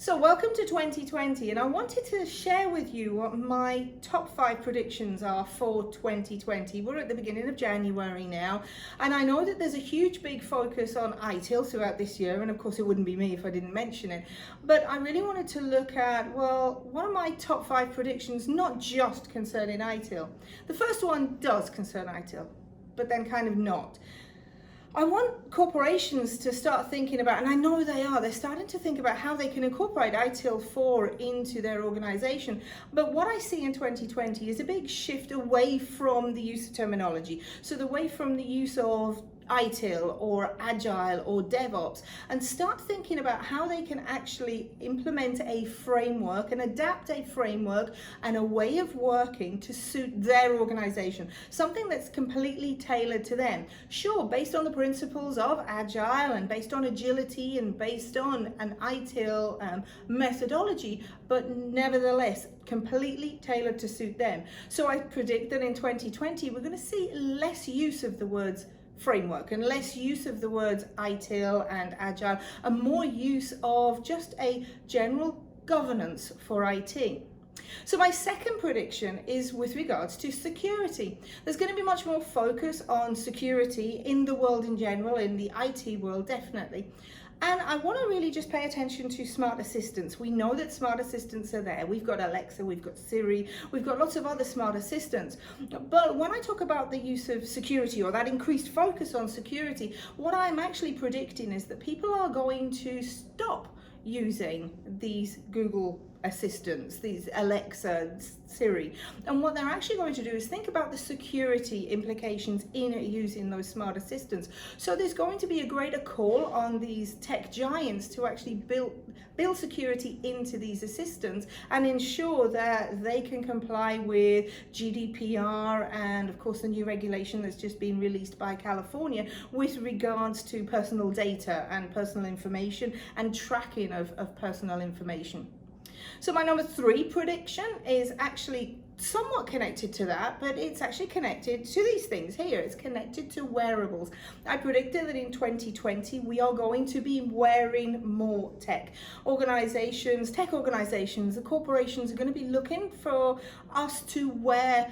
So welcome to 2020, and I wanted to share with you what my top 5 predictions are for 2020. We're at the beginning of January now, and I know that there's a huge big focus on ITIL throughout this year, and of course it wouldn't be me if I didn't mention it. But I really wanted to look at, well, what are my top 5 predictions, not just concerning ITIL. The first one does concern ITIL, but then kind of not. I want corporations to start thinking about, and I know they're starting to think about how they can incorporate ITIL 4 into their organization. But what I see in 2020 is a big shift away from the use of terminology. So away from the use of ITIL or Agile or DevOps, and start thinking about how they can actually implement a framework and adapt a framework and a way of working to suit their organization, something that's completely tailored to them. Sure, based on the principles of Agile and based on agility and based on an ITIL methodology, but nevertheless completely tailored to suit them. So I predict that in 2020 we're going to see less use of the words framework and less use of the words ITIL and Agile, and more use of just a general governance for IT. So my second prediction is with regards to security. There's going to be much more focus on security in the world in general, in the IT world definitely. And I want to really just pay attention to smart assistants. We know that smart assistants are there. We've got Alexa, we've got Siri, we've got lots of other smart assistants. But when I talk about the use of security or that increased focus on security, what I'm actually predicting is that people are going to stop using these Google assistants, these Alexa, Siri, and what they're actually going to do is think about the security implications in using those smart assistants. So there's going to be a greater call on these tech giants to actually build security into these assistants and ensure that they can comply with GDPR and of course the new regulation that's just been released by California with regards to personal data and personal information and tracking of personal information. So my number 3 prediction is actually somewhat connected to that, but it's actually connected to these things here. It's connected to wearables. I predicted that in 2020 we are going to be wearing more tech. Tech organizations, the corporations are going to be looking for us to wear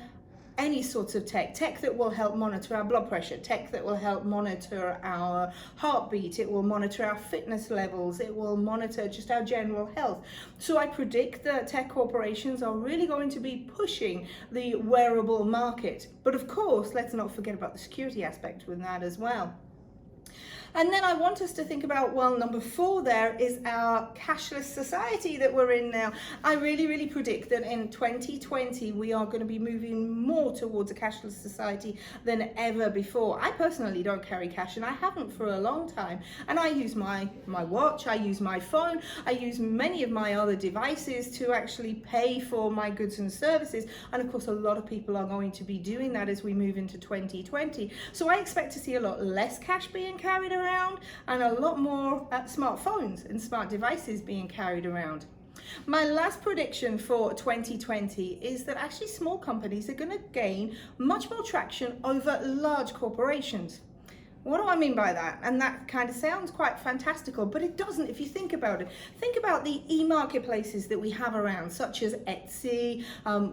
any sorts of tech that will help monitor our blood pressure, tech that will help monitor our heartbeat, it will monitor our fitness levels, it will monitor just our general health. So I predict that tech corporations are really going to be pushing the wearable market. But of course, let's not forget about the security aspect with that as well. And then I want us to think about, well, number 4 there is our cashless society that we're in now. I really predict that in 2020 we are going to be moving more towards a cashless society than ever before. I personally don't carry cash, and I haven't for a long time. And I use my watch, I use my phone, I use many of my other devices to actually pay for my goods and services. And of course a lot of people are going to be doing that as we move into 2020. So I expect to see a lot less cash being carried around and a lot more smartphones and smart devices being carried around. My last prediction for 2020 is that actually small companies are going to gain much more traction over large corporations. What do I mean by that? And that kind of sounds quite fantastical, but it doesn't if you think about it. Think about the e-marketplaces that we have around, such as Etsy.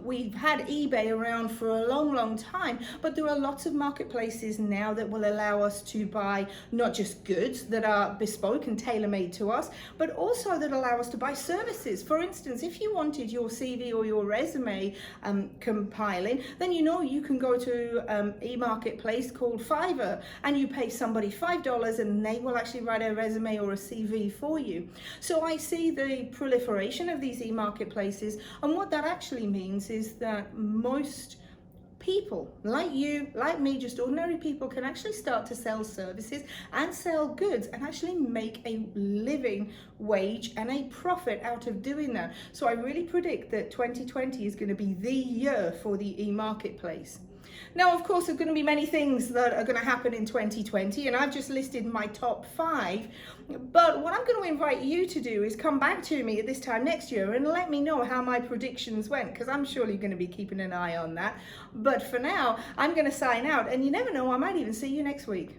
We've had eBay around for a long time, but there are lots of marketplaces now that will allow us to buy not just goods that are bespoke and tailor-made to us, but also that allow us to buy services. For instance, if you wanted your CV or your resume compiling, then you can go to e-marketplace called Fiverr and you pay somebody $5 and they will actually write a resume or a CV for you. So I see the proliferation of these e-marketplaces, and what that actually means is that most people like you, like me, just ordinary people can actually start to sell services and sell goods and actually make a living wage and a profit out of doing that. So I really predict that 2020 is going to be the year for the e-marketplace. Now, of course, there's going to be many things that are going to happen in 2020, and I've just listed my top 5. But what I'm going to invite you to do is come back to me at this time next year and let me know how my predictions went, because I'm surely going to be keeping an eye on that. But for now, I'm going to sign out, and you never know, I might even see you next week.